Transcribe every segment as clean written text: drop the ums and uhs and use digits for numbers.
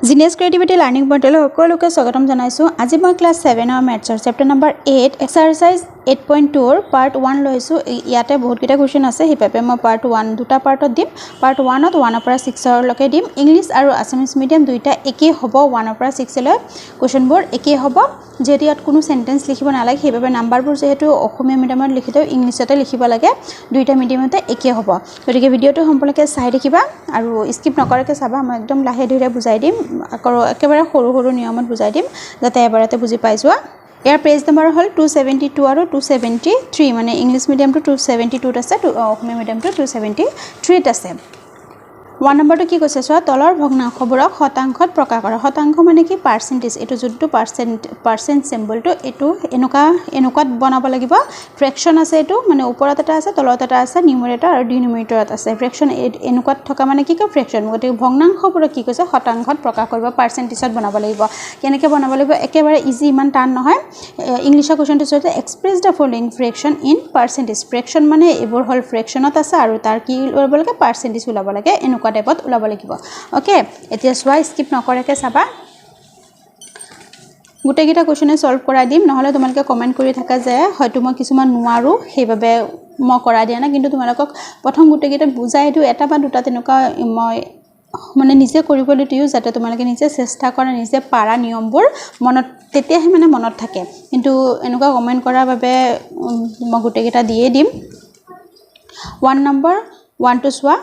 Genius creativity learning পৰ্টেলৰ সকলোকে স্বাগতম জনাইছোঁ। আজি মই ক্লাছ 7ৰ মেথছৰ চেপ্টাৰ নম্বৰ 8 এক্সাৰচাইজ 8.2ৰ পাৰ্ট 1 লৈছোঁ। ইয়াতে বহুতকেইটা কুৱেশ্যন আছে, সেইবাবে মই পাৰ্ট 1 দুটা পাৰ্টত দিম। পাৰ্ট 1ত 1ৰ পৰা 6লৈকে দিম। ইংলিছ আৰু আছামিছ মিডিয়াম দুইটা একেই হ'ব, 1ৰ পৰা 6লৈ কুৱেশ্যনবোৰ একেই হ'ব। যিহেতু ইয়াত কোনো চেণ্টেঞ্চ লিখিব নালাগে, সেইবাবে নাম্বাৰবোৰ যিহেতু অসমীয়া মিডিয়ামত লিখিলেও ইংলিছতে লিখিব লাগে, দুইটা মিডিয়ামতে একেই হ'ব। গতিকে ভিডিঅ'টো সম্পূৰ্ণকৈ চাই দেখিবা আৰু স্কিপ নকৰাকৈ চাবা। মই একদম লাহে ধীৰে বুজাই দিম, আকৌ একেবাৰে সৰু সৰু নিয়মত বুজাই দিম যাতে এবাৰতে বুজি পাই যোৱা। ইয়াৰ পেজ নম্বৰ হ'ল 272 আৰু 273, মানে ইংলিছ মিডিয়ামটো 272ত আছে, অসমীয়া মিডিয়ামটো 273ত আছে। 1 নম্বৰটো কি কৈছে চোৱা, তলৰ ভগ্নাংশবোৰক শতাংশত প্ৰকাশ কৰা। শতাংশ মানে কি? পাৰ্চেণ্টেজ। এইটো যোনটো পাৰ্চেণ্ট চিম্বলটো, এইটো এনেকুৱাত বনাব লাগিব। ফ্ৰেকশ্যন আছে, এইটো মানে ওপৰত এটা আছে, তলত এটা আছে, নিউমাৰেটৰ আৰু ডিনমিনেটৰত আছে। ফ্ৰেকশ্যন এনেকুৱাত থকা মানে কি কয়? ফ্ৰেকশ্যন। গতিকে ভগ্নাংশবোৰক কি কৈছে? শতাংশত প্ৰকাশ কৰিব, পাৰ্চেণ্টেজত বনাব লাগিব। কেনেকৈ বনাব লাগিব? একেবাৰে ইজি, ইমান টান নহয়। ইংলিছৰ কুৱেশ্যনটো চোৱা, express the following fraction in percentage. Fraction মানে এইবোৰ হ'ল ফ্ৰেকশ্যনত আছে আৰু তাৰ কি ওলাব লাগে? পাৰ্চেণ্টেজ ওলাব লাগে। এনেকুৱা টাইপত ওলাব লাগিব। অ'কে, এতিয়া চোৱা, স্কিপ নকৰাকৈ চাবা। গোটেইকেইটা কুৱেশ্যনে ছল্ভ কৰাই দিম, নহ'লে তোমালোকে কমেণ্ট কৰি থাকা যে হয়তো মই কিছুমান নোৱাৰোঁ, সেইবাবে মই কৰাই দিয়া নাই। কিন্তু তোমালোকক প্ৰথম গোটেইকেইটা বুজাই দিওঁ, এটা বা দুটা তেনেকুৱা মই মানে নিজে কৰিবলৈ দিওঁ, যাতে তোমালোকে নিজে চেষ্টা কৰা, নিজে পাৰা নিয়মবোৰ মনত, তেতিয়াহে মানে মনত থাকে। কিন্তু এনেকুৱা কমেণ্ট কৰাৰ বাবে মই গোটেইকেইটা দিয়ে দিম। 1 নম্বৰ 1টো চোৱা,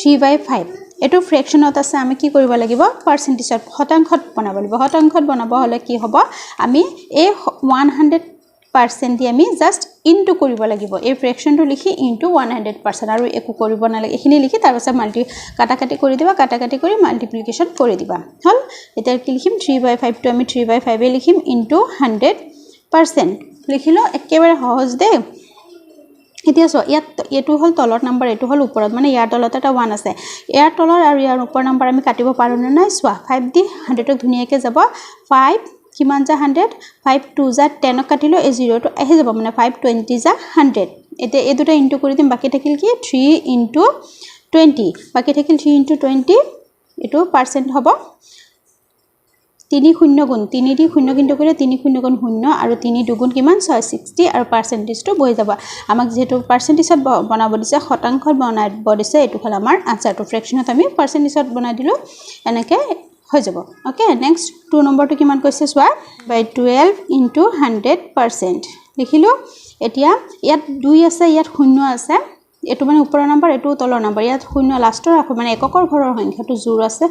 3/5। এইটো ফ্ৰেকশ্যনত আছে, আমি কি কৰিব লাগিব? পাৰ্চেণ্টেজত, শতাংশত বনাব লাগিব। শতাংশত বনাব হ'লে কি হ'ব? আমি এই 100% দি আমি জাষ্ট ইনটু কৰিব লাগিব। এই ফ্ৰেকশ্যনটো লিখি ইনটু 100% আৰু একো কৰিব নালাগে। এইখিনি লিখি তাৰপাছত কাটাকাটি কৰি দিবা, কাটাকাটি কৰি মাল্টিপ্লিকেশ্যন কৰি দিবা। হ'ল? এতিয়া কি লিখিম? 3/5টো আমি 3/5 লিখিম ইনটু 100% লিখিলোঁ। একেবাৰে সহজ দেই। এতিয়া চোৱা, ইয়াত এইটো হ'ল তলত নম্বৰ, এইটো হ'ল ওপৰত, মানে ইয়াৰ তলত এটা 1 আছে। ইয়াৰ তলৰ আৰু ইয়াৰ ওপৰ নম্বৰ আমি কাটিব পাৰোঁ নে নাই? চোৱা, 5 দি 100ক ধুনীয়াকৈ যাব। 5 কিমান যা 100? 5 2 যা 10ক কাটিলোঁ, এই 0টো আহি যাব, মানে 5 20 যা 100। এতিয়া এই দুটা ইনটু কৰি দিম, বাকী থাকিল কি? 3 × 20, বাকী থাকিল 3 × 20, এইটো পাৰ্চেণ্ট হ'ব। 3 0 গুণ, 3 দি 0 কিন্তু কৰিলে 3 0 গুণ 0 আৰু 3 2 কিমান? 60 আৰু পাৰ্চেণ্টেজটো বহি যাব। আমাক যিহেতু পাৰ্চেণ্টেজত বনাব দিছে, শতাংশত বনাব দিছে, এইটো হ'ল আমাৰ আনচাৰটো। ফ্ৰেকশ্যনত আমি পাৰ্চেণ্টেজত বনাই দিলোঁ, এনেকৈ হৈ যাব। অ'কে, নেক্সট 2 নম্বৰটো কিমান কৈছে চোৱা, 12 × 100% লিখিলোঁ। এতিয়া ইয়াত 2 আছে, ইয়াত 0 আছে। এইটো মানে ওপৰৰ নম্বৰ, এইটো তলৰ নম্বৰ। ইয়াত 0 লাষ্টৰ ৰাখোঁ, মানে এককৰ ঘৰৰ সংখ্যাটো জোৰ আছে,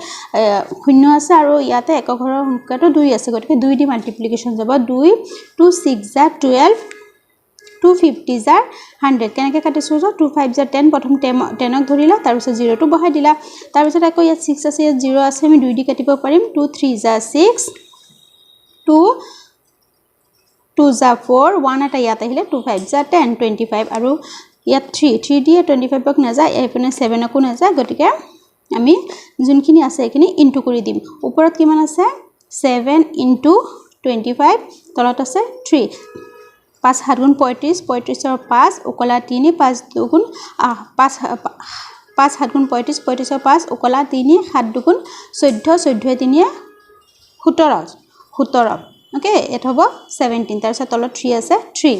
0 আছে, আৰু ইয়াতে একক ঘৰৰ সংখ্যাটো 2 আছে। গতিকে 2 দি মাল্টিপ্লিকেশ্যন যাব। 2 2 6 যা 12, 2 50 যা 100। কেনেকৈ কাটিছোঁ? 2 5 যা 10, প্ৰথম 10ক ধৰিলা, তাৰপিছত 0টো বহাই দিলা। তাৰপিছত আকৌ ইয়াত 6 আছে, ইয়াত 0 আছে, আমি 2 দি কাটিব পাৰিম। 2 3 যা 6, 2 2 যা 4, 1 এটা ইয়াত আহিলে, 2 5 যা 10, 25, আৰু ইয়াত 3 দিয়ে 25ক নাযায়, এইপিনে 7কো নাযায়। গতিকে আমি যোনখিনি আছে সেইখিনি ইনটু কৰি দিম। ওপৰত কিমান আছে? 7 × 25, তলত আছে 3। 5 7 গুণ 35, 35ৰ 5 উকলা 3, 5 2 গুণ 5 7 গুণ 35, 35ৰ 5 উকলা 3, 7 2 গুণ 14, 14 3 17। অ'কে, এইটো হ'ব 17। তাৰপিছত তলত 3 আছে, 3।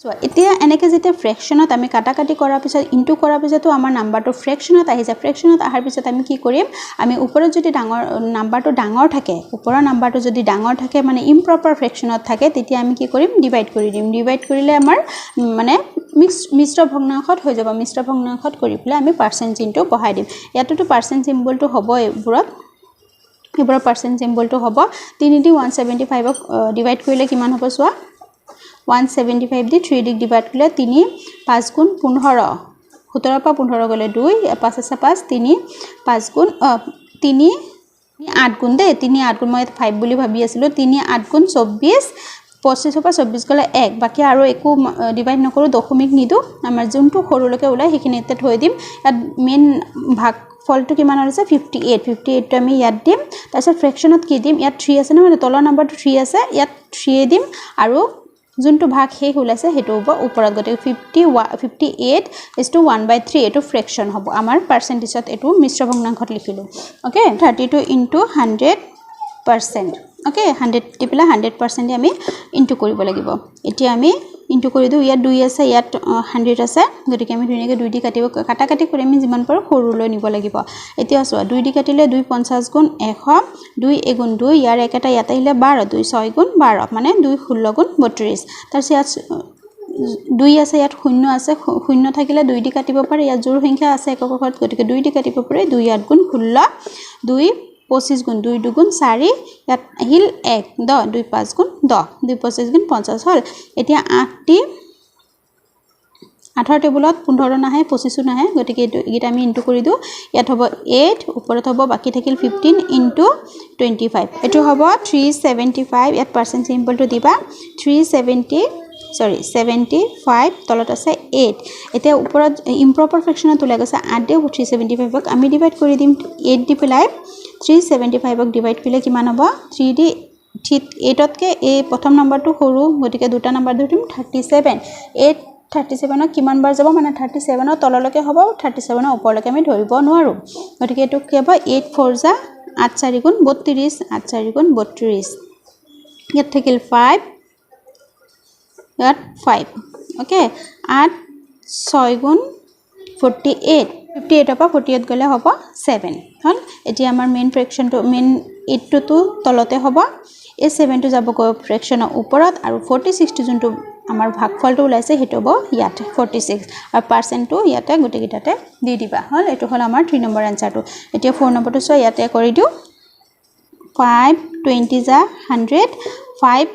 চোৱা, এতিয়া এনেকৈ যেতিয়া ফ্ৰেকশ্যনত আমি কাটাকাটি কৰাৰ পিছত, ইনটু কৰাৰ পিছতো আমাৰ নাম্বাৰটো ফ্ৰেকশ্যনত আহি যায়। ফ্ৰেকশ্যনত অহাৰ পিছত আমি কি কৰিম? আমি ওপৰত যদি নাম্বাৰটো ডাঙৰ থাকে, ওপৰৰ নাম্বাৰটো যদি ডাঙৰ থাকে, মানে ইম্প্ৰপাৰ ফ্ৰেকশ্যনত থাকে, তেতিয়া আমি কি কৰিম? ডিভাইড কৰি দিম। ডিভাইড কৰিলে আমাৰ মানে মিশ্ৰ ভগ্নাংশত হৈ যাব। মিশ্ৰ ভগ্নাংশত কৰি পেলাই আমি পাৰ্চেণ্ট চিনটো বহাই দিম। ইয়াতোতো পাৰ্চেণ্ট চিম্বলটো হ'ব, এইবোৰত পাৰ্চেণ্ট চিম্বলটো হ'ব। 3 দি 175ক ডিভাইড কৰিলে কিমান হ'ব চোৱা, 175 দি 3 দি ডিভাইড কৰিলে 3 5 গুণ 15, 17ৰ পৰা 15 গ'লে 2, 5 আছে 5, 3 5 গুণ 3 8 গুণ দেই, 3 8 গুণ, মই 5 বুলি ভাবি আছিলোঁ। 3 8 গুণ 24, 25ৰ পৰা 24 গ'লে 1, বাকী আৰু একো ডিভাইড নকৰোঁ, দশমিক নিদিওঁ। আমাৰ যোনটো সৰুলৈকে ওলায় সেইখিনিতে থৈ দিম। ইয়াত মেইন ফলটো কিমান হৈছে? 58। 58টো আমি ইয়াত দিম। তাৰপিছত ফ্ৰেকশ্যনত কি দিম? ইয়াত 3 আছে নহয়, তলৰ নম্বৰটো 3 আছে, ইয়াত 3 দিম, আৰু যোনটো ভাগ শেষ ওলাইছে হেতু হ'ব ওপৰত গতে 58:1/3 এটো ফ্ৰেকশন হ'ব আমাৰ পাৰ্চেন্টেজত এটো মিশ্ৰ ভগ্নাংশত লিখিলো ওকে 32 * 100% ওকে 100 টিপলা 100% দি আমি ইনটু কৰিব লাগিব এতিয়া আমি ইনটু কৰি দিও ইয়াত 2 আছে ইয়াত 100 আছে গতিকে আমি ধুনিয়াকৈ 2 দি কাটিব কাটাকাটি কৰি আমি যিমান পাৰো সৰুলৈ নিব লাগিব এতিয়া চোৱা 2 দি কাটিলে 2 50 গুণ 100 2 এগুণ 2 ইয়াৰ একটা ইয়াত আহিলে 12 2 6 গুণ 12 মানে 2 16 গুণ 32 তাৰ ইয়াত 2 আছে ইয়াত 0 আছে 0 থাকিলে 2 দি কাটিব পাৰে ইয়াত জোড় সংখ্যা আছে একক ঘৰত গতিকে 2 দি কাটিব পাৰে 2 8 গুণ 16 2 25 গুণ 2 2 গুণ 4 ইয়াত আহিল 1 10 2 5 গুণ 10 2 25 গুণ 50 হল এতিয়া 8 টি 18 টেবুলত 15 নাহে 25 নাহে গতিকে এটা আমি ইনটু কৰি দিও ইয়াত হ'ব 8 ওপৰত হ'ব বাকি থাকিল 15 * 25 এটো হ'ব 375 ইয়াত পাৰ্চেন্ট সিম্বলটো দিবা 75 তলত আছে 8 এতিয়া ওপৰত ইম্প্ৰপাৰ ফ্ৰেকশনত ওলাই গৈছে 8 দে 375ক আমি ডিভাইড কৰি দিম 8 দি পেলাই 375ক ডিভাইড কৰিলে কিমান হ'ব 3 দি 8 তকে এই প্ৰথম নম্বৰটো সৰু গতিকে দুটা নম্বৰ ধৰিম 37 8 37 কিমান বাৰ যাব মানে 37 ৰ তললৈকে হ'ব 37 ৰ ওপৰলৈকে আমি ধৰিব নোৱাৰো গতিকে এটো কি হ'ব 8 4 যা 8 4 গুণ 32 8 4 গুণ 32 ইয়াত থাকিল 5 ইয়াত 5 ওকে 8 6 গুণ 48 58 পৰা 48 গলে হ'ব 7 হল এতিয়া আমাৰ মেইন ফ্ৰেকশনটো মেইন 8 টো তলতে হ'ব এই 7 টো যাব গৈ ফ্ৰেকশনৰ ওপৰত আৰু 46 টো যোনটো আমাৰ ভাগফলটো ওলাইছে হেতু হ'ব ইয়াত 46 আৰু পাৰ্চেন্টটো ইয়াতে গুটি গিটাতে দি দিবা হল এটো হল আমাৰ 3 নম্বৰ আনসাৰটো এতিয়া 4 নম্বৰটো সো ইয়াতে কৰি দিও 5 20 যা 100 5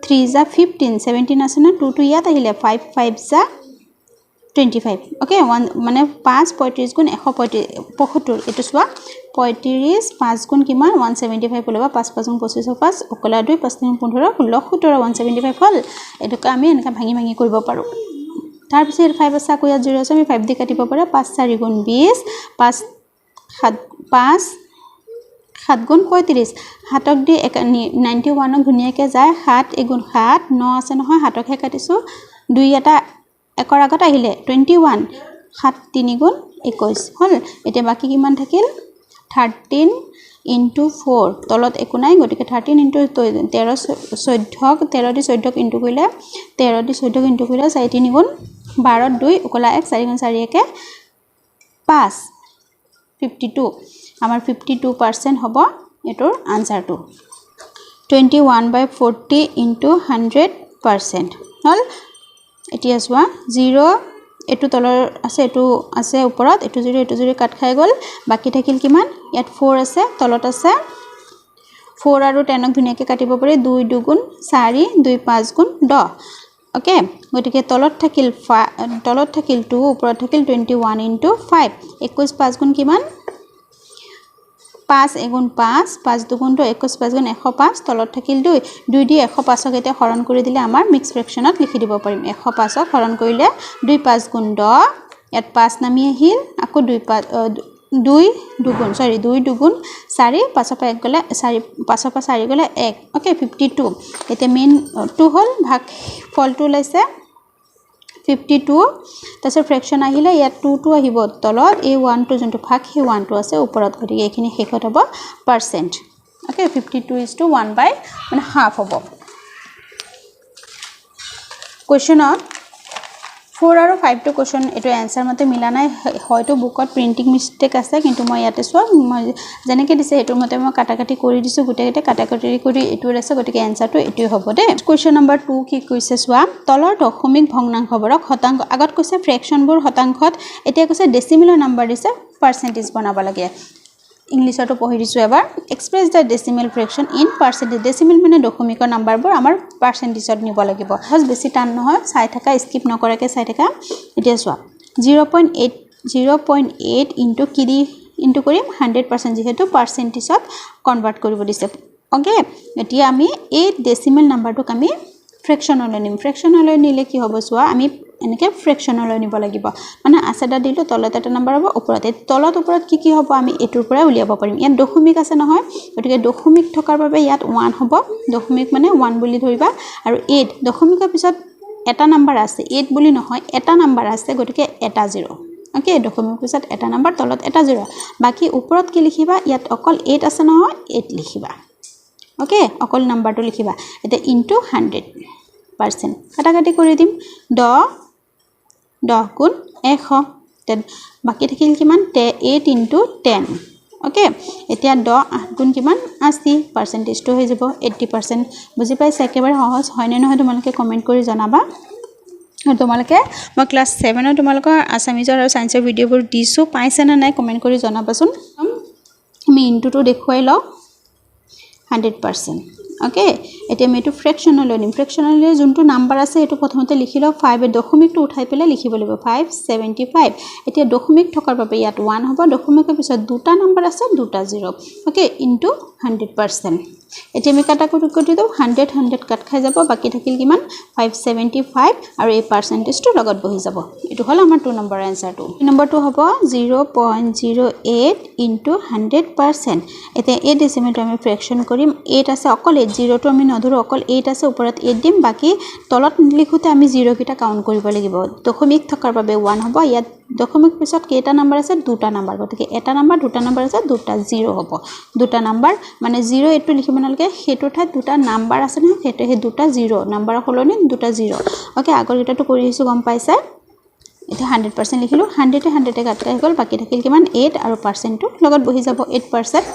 3 যা 15 17 আছে না 2 টো ইয়াত আহিলে 5 5 যা 25 ওকে 1 মানে 5 35 গুণ 175 এটো সোৱা 35 5 গুণ কিমান 175 ওলাবা 5 5 গুণ 25 5 ওকলা 2 5 3 15 16 17 175 হল এটোকে আমি এনেকা ভাঙি ভাঙি কৰিব পাৰো তাৰ পিছত 5 আছে আকৌ ইয়াত 0 আছে আমি 5 দি কাটিব পাৰো 5 4 গুণ 20 5 7 গুণ 35 হাতক দি 91 ধুনিয়াকে যায় 7 এগুণ 7 9 আছে নহয় হাতকহে কাটিছো 2 এটা একৰ আগত আহিলে 21 7 3 গুণ 21 হল এতিয়া বাকি কিমান থাকিল 13 * 4 তলত একো নাই গটিকে 13 * 13 14 13 দি 14 ইনটু কৰিলে 13 দি 14 ইনটু কৰিলে 4 3 গুণ 12 2 ওকলা 1 4 গুণ 4 1 5 52 আমাৰ 52% হ'ব এটোৰ আনসাৰটো 21/40 * 100% হল এতিয়া সোৱা 0 এটো তলৰ আছে এটো আছে ওপৰত এটো 0 কাট খাই গল বাকি থাকিল কিমান ইয়াত 4 আছে তলত আছে 4 আৰু 10ক ধুনিয়াকে কাটিব পাৰি 2 2 গুণ 4 2 5 গুণ 10 ওকে গটিকে তলত থাকিল 2 ওপৰত থাকিল 21 * 5 21 5 গুণ কিমান 5 এগুণ 5 5 2 গুণ 21 5 গুণ 105 তলত থাকিল 2 2 দি 105ক এটা হৰণ কৰি দিলে আমাৰ মিক্স ফ্ৰেকশনত লিখি দিব পাৰিম 105ক হৰণ কৰিলে 2 5 গুণ 10 ইয়াত 5 নামি আহিল আকৌ 2 দুগুণ 2 গুণ 4 5 পৰা 1 গলে 4 5 পৰা 4 গলে 1 ওকে 52 এটা মেইন 2 হল ভাগ ফলটো লৈছে 52 তাছে ফ্ৰেকশন আহিলে ইয়াত 2 2 আহিব তলত এই 1 টো যোনটো ভাগ হে 1 টো আছে ওপৰত গটিকে এখিনি শেষত হ'ব পাৰ্চেন্ট ওকে 52 * 1 বাই মানে হাফ হ'ব কোৱেশ্চনত 4 আৰু 5 টো কোৱেশ্চন এটো আনসাৰ মতে মিলা নাই হয়তো বুকত প্ৰিন্টিং মিস্টেক আছে কিন্তু মই ইয়াতে সব জেনেকে দিছে হেতু মতে মই কাটাকাটি কৰি দিছো গুটেগেতে কাটাকাটি কৰি এটো আছে গটিকে আনসাৰটো এটোই হ'ব দে কোৱেশ্চন নম্বৰ 2 কি কৈছে সোৱা তলৰ দশমিক ভগ্নাংশবোৰক শতাংশ আগত কৈছে ফ্ৰেকশনবোৰ শতাংশত এতিয়া কৈছে ডেসিমেলৰ নম্বৰ দিছে পাৰ্চেন্টেজ বনাব লাগে ইংলিছটো পঢ়ি দিছো এবাৰ express the decimal fraction in percentage decimal মানে দশমিকৰ নম্বৰবোৰ আমাৰ পাৰ্চেন্টেজত নিব লাগিব হস বেছি টান নহয় চাই থাকা স্কিপ নকৰাকে চাই থাকা এতিয়া সোৱা 0.8 ইনটু কিদি ইনটু কৰিম 100% যেহেতু পাৰ্চেন্টেজত কনভাৰ্ট কৰিব দিছে ওকে এতিয়া আমি এই ডেসিমেল নম্বৰটোক আমি ফ্ৰেকশনলৈ নিম ফ্ৰেকশনলৈ নিলে কি হ'ব সোৱা আমি এনেকৈ ফ্ৰেকশ্যনলৈ নিব লাগিব মানে আছে এটা দিলোঁ তলত এটা নাম্বাৰ হ'ব ওপৰত তলত ওপৰত কি হ'ব আমি এইটোৰ পৰা উলিয়াব পাৰিম ইয়াত দশমিক আছে নহয় গতিকে দশমিক থকাৰ বাবে ইয়াত 1 হ'ব দশমিক মানে 1 বুলি ধৰিবা আৰু 8 দশমিকৰ পিছত এটা নাম্বাৰ আছে 8 বুলি নহয় এটা নাম্বাৰ আছে গতিকে এটা 0 ওকে দশমিকৰ পিছত এটা নাম্বাৰ তলত এটা 0 বাকি ওপৰত কি লিখিবা ইয়াত অকল 8 আছে নহয় 8 লিখিবা ওকে অকল নাম্বাৰটো লিখিবা এটা ইনটু 100% কাটাকাটি কৰি দিম 10 গুণ 100 বাকি থাকিল কিমান 8 ইনটু 10 ওকে এতিয়া 10 গুণ কিমান 80 পার্সেন্টেজটো হৈ যাব 80% বুজি পাইছে একেবাৰে সহজ হয় নে নহয় তোমালোকে কমেন্ট কৰি জনাবা আৰু তোমালোকে মই ক্লাস 7 ৰ তোমালোকৰ আসামিজৰ আৰু সায়েন্সৰ ভিডিওবোৰ দিছো পাইছে না নাই কমেন্ট কৰি জনাবাচোন আমি ইনটুটো দেখুৱাই লও 100% ওকে এতিয়া আমি এটো ফ্ৰেকশ্যনলৈ নিম ফ্ৰেকশ্যনলৈ যোনটো নাম্বাৰ আছে এটো প্ৰথমতে লিখি লও 5 এ দশমিকটো উঠাই পেলাই লিখিব লাগিব 575 এতিয়া দশমিক থকাৰ বাবে ইয়াত 1 হ'ব দশমিকৰ পিছত দুটা নাম্বাৰ আছে দুটা 0 ওকে ইনটু 100% এতিয়া আমি কাটাকুটি কৰি দিও 100 100 কাট খাই যাব বাকি থাকিল কিমান 575 আৰু এই পাৰ্সেন্টেজটো লগত বহি যাব এটো হল আমাৰ 2 নম্বৰ আনসাৰটো নম্বৰটো হ'ব 0.08 ইনটু 100% এতিয়া এই ডেসিমেলটো আমি ফ্ৰেকশ্যন কৰিম 8 আছে অকল 0 টো আমি নধৰো অকল 8 আছে ওপৰত 8 দিম বাকি তলত লিখোতে আমি 0 কিটা কাউন্ট কৰিব লাগিব দশমিক থকাৰ বাবে 1 হ'ব ইয়াত দশমিক পিছত কেইটা নাম্বাৰ আছে দুটা নাম্বাৰ গতিকে এটা নাম্বাৰ দুটা নাম্বাৰ আছে দুটা 0 হ'ব দুটা নাম্বাৰ মানে 0 এটো লিখিব নালাগে হেতু ঠাইত দুটা নাম্বাৰ আছে না হেতু হে দুটা 0 নাম্বাৰ হলনি দুটা 0 ওকে আগৰ কিটাটো কৰি আহিছো গম পাইছা এটা 100% লিখিলো 100 এ 100 এ কাট খাই গল বাকি থাকিল কিমান 8 আৰু পার্সেন্টটো লগত বহি যাব 8%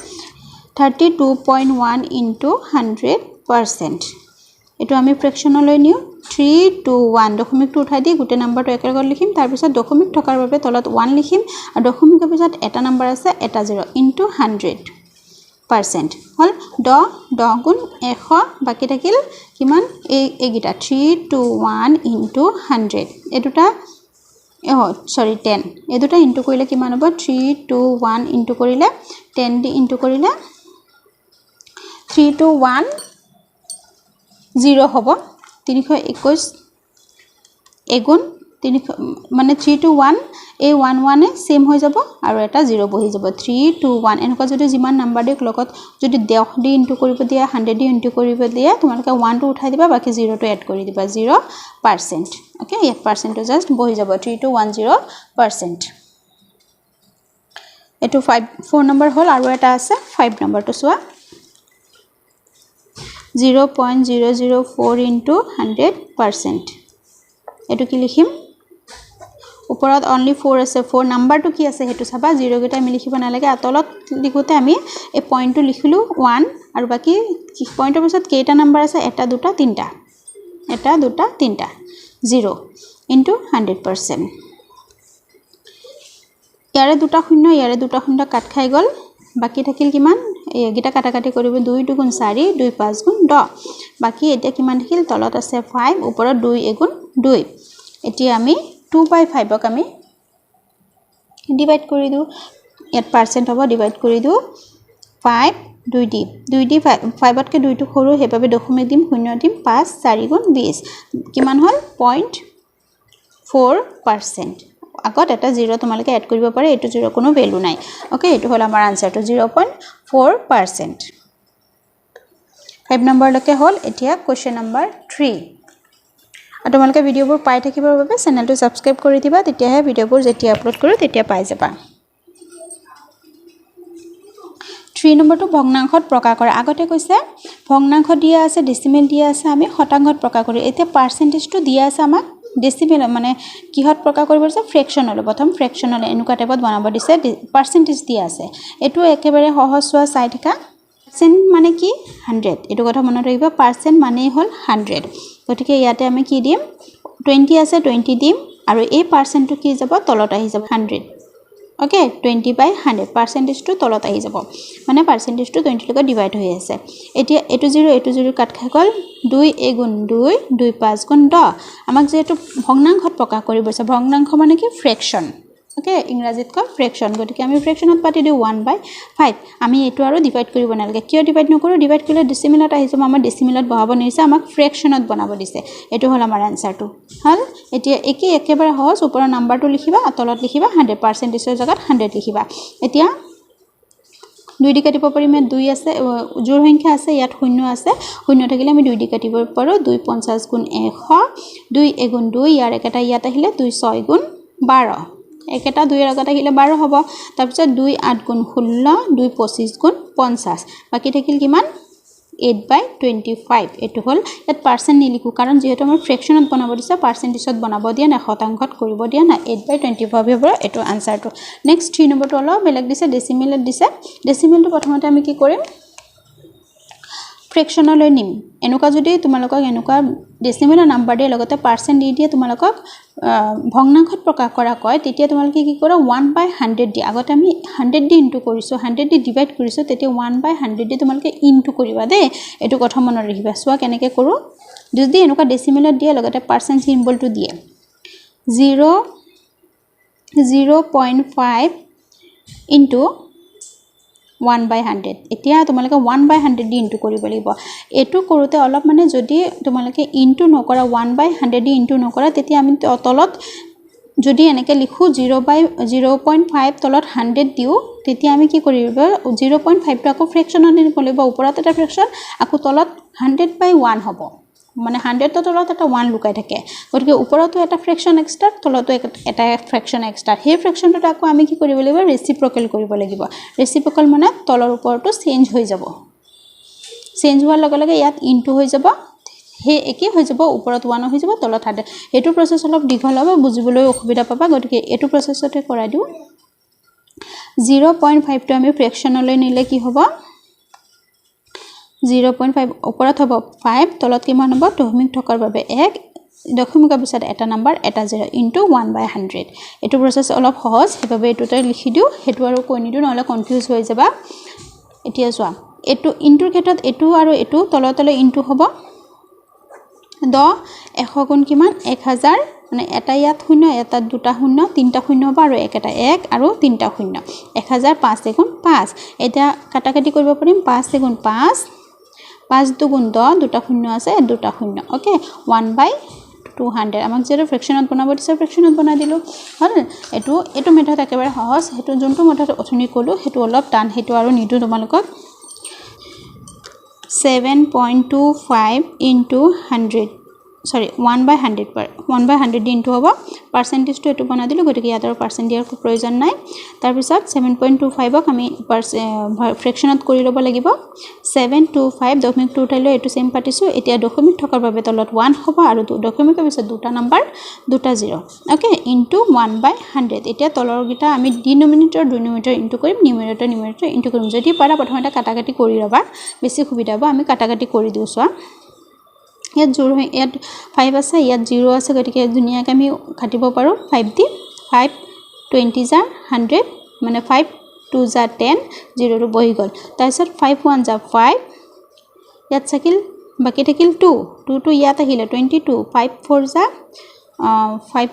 32.1 into 100% এটো আমি ফ্ৰেকশ্যনলৈ নিউ 321 দশমিকটো উঠাই দি গুটে নাম্বাৰটো একেলগত লিখিম তাৰ পিছত দশমিক থকাৰ বাবে তলত 1 লিখিম আৰু দশমিকৰ পিছত এটা নাম্বাৰ আছে এটা 0 into 100% হল 10 গুণ 100 বাকি থাকিল কিমান এই গিটা 321 into 100 এটোটা সৰি 10 এটোটা ইনটু কৰিলে কিমান হ'ব 321 ইনটু কৰিলে 10 দি ইনটু কৰিলে 321 0 হ'ব 321 এগুণ 3 মানে 321 এই 11 এ সেম হৈ যাব আৰু এটা 0 বহি যাব 321 এনেকুৱা যদি যিমান নাম্বাৰ দিক লগত যদি 10 দি ইনটু কৰিব দিয়া 100 দি ইনটু কৰিব দিয়া তোমালোকে 1 টো উঠাই দিবা বাকি 0 টো এড কৰি দিবা 0% ওকে ইয়াত পাৰ্সেন্টটো জাস্ট বহি যাব 3210% এটো 4 নম্বৰ হল আৰু এটা আছে 5 নম্বৰটো সোৱা 0.004 into 100% এটো কি লিখিম ওপৰত only 4 আছে 4 নাম্বাৰটো কি আছে হেতু চাবা 0 গিটা আমি লিখিব না লাগে আতলত লিখোতে আমি এই পইণ্টটো লিখিলো 1 আৰু বাকি পইণ্টৰ পিছত কেইটা নাম্বাৰ আছে এটা দুটা তিনটা 0 into 100% ইয়াৰে দুটা শূন্য কাট খাই গল বাকি থাকিল কিমান এই গিটা কাটাকাটি কৰিব 2 2 গুণ 4 2 5 গুণ 10 বাকি এতিয়া কিমান থাকিল তলত আছে 5 ওপৰত 2 এগুণ 2 এতিয়া আমি 2/5 ক আমি ডিভাইড কৰি দিও ইয়াত পাৰ্সেন্ট হ'ব ডিভাইড কৰি দিও 5 2 দি 5 তকে 2 টো সৰু হেবাবে দশমিক দিম 0 দিম 5 4 গুণ 20 কিমান হল 0.4% আগত এটা 0 তোমালকে এড কৰিব পাৰে এটো 0 কোনো ভ্যালু নাই ওকে এটো হল আমাৰ আনসাৰটো 0.4% 5 নম্বৰ লকে হল এতিয়া কোৱেশ্চন নম্বৰ 3 আৰু তোমালকে ভিডিওবোৰ পাই থাকিবৰ বাবে চেনেলটো সাবস্ক্ৰাইব কৰি দিবা তেতিয়াহে ভিডিওবোৰ যেতিয়া আপলোড কৰো তেতিয়া পাই যাবা 3 নম্বৰটো ভগ্নাংশত প্ৰকাশ কৰা আগতে কৈছে ভগ্নাংশ দিয়া আছে ডেসিমেল দিয়া আছে আমি শতাংশত প্ৰকাশ কৰি এতিয়া পাৰ্সেন্টেজটো দিয়া আছে আমাক ডেসিমেল মানে কিহত প্ৰকাশ কৰিব আছে ফ্ৰেকশ্যনলৈ প্ৰথম ফ্ৰেকশ্যনলৈ এনেকুৱা টাইপত বনাব দিছে পাৰ্সেন্টেজ দিয়া আছে এটো একেবাৰে সহজ হোৱা চাই থাকা পাৰ্সেন্ট মানে কি 100 এটো কথা মনত ৰাখিবা পার্সেন্ট মানে হল 100 গতিকে ইয়াতে আমি কি দিম 20 আছে 20 দিম আৰু এই পার্সেন্টটো কি যাব তলত আহি যাব 100 ওকে 20/100 পার্সেন্টেজটো তলত আহি যাব মানে পার্সেন্টেজটো 20 লগত ডিভাইড হৈ আছে এতিয়া এটো 0 কাট খাই গল 2 এগুণ 2 2 5 গুণ 10 আমাক যেটো ভগ্নাংশত প্ৰকাশ কৰিব আছে ভগ্নাংশ মানে কি ফ্ৰেকশ্যন ওকে ইংৰাজীত কয় ফ্ৰেকশ্যন গতিকে আমি ফ্ৰেকশ্যনত পাতি দিওঁ 1/5 আমি এইটো আৰু ডিভাইড কৰিব নালাগে কিয় ডিভাইড নকৰোঁ ডিভাইড কৰিলে ডেচিমেলত আহি যাব আমাৰ ডেচিমেলত বহাব নিছে আমাক ফ্ৰেকশ্যনত বনাব দিছে এইটো হ'ল আমাৰ এনসাৰটো হল এতিয়া একেবাৰে সহজ ওপৰৰ নাম্বাৰটো লিখিবা তলত লিখিবা 100%ৰ জায়গাত 100 লিখিবা এতিয়া 2 দি কাটিব পাৰিম 2 আছে জোড় সংখ্যা আছে ইয়াত শূন্য আছে শূন্য থাকিলে আমি 2 দি কাটিব পাৰো 2 50 গুণ 100 2 গুণ 2 ইয়াৰ একেটা ইয়াত আহিলে 2 6 গুণ 12 একেটা 2 এৰ আগত আহিলে 12 হ'ব তাৰপিছত 2 8 গুণ 16 2 25 গুণ 50 বাকি থাকিল কিমান 8/25 এটো হল ইয়াত পার্সেন্ট নিলিখু কাৰণ যেহেতু আমাৰ ফ্ৰেকশ্যনত বনাব দিছে পাৰ্সেন্টেজত বনাব দিয়া না শতাংশত কৰিব দিয়া না 8/25 হ'ব এটো আনসাৰটো নেক্সট 3 নম্বৰটো অলপ বেলেগ দিছে ডেসিমেলত দিছে ডেসিমেলটো প্ৰথমতে আমি কি কৰিম ফ্ৰেকশ্যনলৈ নিম এনেকুৱা যদি তোমালোকক এনেকুৱা ডেসিমেলৰ নাম্বাৰ দিয়ে লগতে পাৰ্সেন্ট দি দিয়ে তোমালোকক ভগ্নাংশত প্ৰকাশ কৰা কয় তেতিয়া তোমালোকে কি কৰা 1/100 দি আগতে আমি 100 দি ইনটু কৰিছো 100 দি ডিভাইড কৰিছো তেতিয়া 1/100 দি তোমালোকে ইনটু কৰিবা দে এটো কথা মনত ৰাখিবা সোৱা কেনেকৈ কৰো যদি এনেকুৱা ডেসিমেলত দিয়ে লগতে পার্সেন্ট সিম্বলটো দিয়ে 0.5 ইনটু 1/100 এতিয়া তোমালোকে 1/100 দি ইনটু কৰিব লাগিব এটো কৰোতে অলপ মানে যদি তোমালোকে ইনটু নকৰা 1/100 দি ইনটু নকৰা তেতিয়া আমি তলত যদি এনেকে লিখো 0.5 তলত 100 দিও তেতিয়া আমি কি কৰিব 0.5 টো আকৌ ফ্ৰেকশ্যনত দিব লাগিব ওপৰত এটা ফ্ৰেকশ্যন আকৌ তলত 100/1 হ'ব মানে 100 টো তলত এটা 1 লুকাই থাকে গতিকে ওপৰতো এটা ফ্ৰেকশ্যন এক্সট্ৰা তলতো এটা ফ্ৰেকশ্যন এক্সট্ৰা সেই ফ্ৰেকশ্যনটো আকৌ আমি কি কৰিব লাগিব ৰেচিপ্ৰকেল কৰিব লাগিব ৰেচিপ্ৰকেল মানে তলৰ ওপৰটো চেঞ্জ হৈ যাব চেঞ্জ হোৱাৰ লগে লগে ইয়াত ইনটু হৈ যাব হে একে হৈ যাব ওপৰত 1 হৈ যাব তলত 100 এটো প্ৰসেস অলপ দীঘল হ'ব বুজিবলৈ অসুবিধা পাবা গতিকে এটো প্ৰসেসতে কৰাই দিও 0.5 টো আমি ফ্ৰেকশ্যনলৈ নিলে কি হ'ব 0.5 ওপৰত হ'ব 5 তলত কিমান হ'ব দশমিক থকাৰ বাবে 1 দশমিকৰ পিছত এটা নাম্বাৰ এটা 0 ইনটু 1/100 এটো প্ৰসেস অলপ সহজ হেবাবে এটোতে লিখি দিও হেতু আৰু কৈ নিদিও নহলে কনফিউজ হৈ যাবা এতিয়া চোৱা এটো ইনটুৰ ক্ষেত্ৰত এটো আৰু এটো তলতলে ইনটু হ'ব 100 গুণ কিমান 1000 মানে এটা ইয়াত শূন্য এটা দুটা শূন্য তিনটা শূন্য হ'ব আৰু একটা 1 আৰু তিনটা শূন্য 1000 5 গুণ 5 এটা কাটাকাটি কৰিব পাৰিম 5 গুণ 5 5 দুগুণ 10 দুটা শূন্য আছে দুটা শূন্য ওকে 1/200 আমাক যেটো ফ্ৰেকশ্যনত বনাব দিছে ফ্ৰেকশ্যনত বনাই দিলো হল এটো মেথড একেবাৰে সহজ হেতু যোনটো মেথড অথনি কলো হেতু অলপ টান হেতু আৰু নিদু তোমালোকক 7.25 into 100 sorry 1/100 per 1/100 into hobo percentage to etu bana dilu gotike yator percent diar proyojon nai tar pisot 7.25 ok ami fraction ot kori lobo lagibo 725 doshmik 2 tailo etu same patisu etia doshmik thokar babe tolot 1 hobo aru doshmik bisot duta number duta 0 okay into 1/100 etia tolor gita ami denominator into korim numerator into korim jodi para prothometa katakati kori roba beshi khubida hobo ami katakati kori diu soa ইয়াত জোৰ ইয়াত 5 আছে ইয়াত 0 আছে গতিকে দুনিয়াকে আমি কাটিব পাৰো 5 দি 5 20 যা 100 মানে 5 2 যা 10 0 ৰ বহি গল তাৰপিছত 5 1 যা 5 ইয়াত থাকিল বাকি থাকিল 2 2 2 ইয়াত আহিলে 22 5 4 যা 5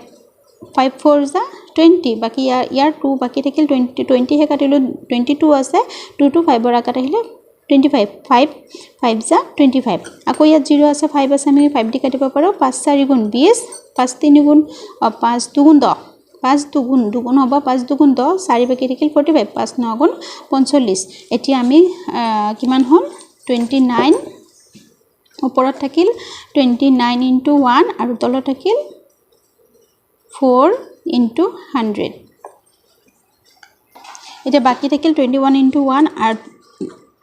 4 যা 20 বাকি ইয়াৰ 2 বাকি থাকিল 20 হে কাটিলো 22 আছে 2 2 5 ৰ আকাত আহিলে 25 5 5 যা 25 আকৌ ইয়াত 0 আছে 5 আছে আমি 5 দি কাটিব পাৰো 5 4 গুণ 20 5 3 গুণ 5 2 গুণ 10 5 2 গুণ 2 গুণ হ'ব 5 2 গুণ 10 4 বাকি থাকিল 45 5 9 গুণ 45 এতিয়া আমি কিমান হ'ল 29 ওপৰত থাকিল 29 into 1 আৰু তলত থাকিল 4 into 100 এটা বাকি থাকিল 21 into 1 আৰু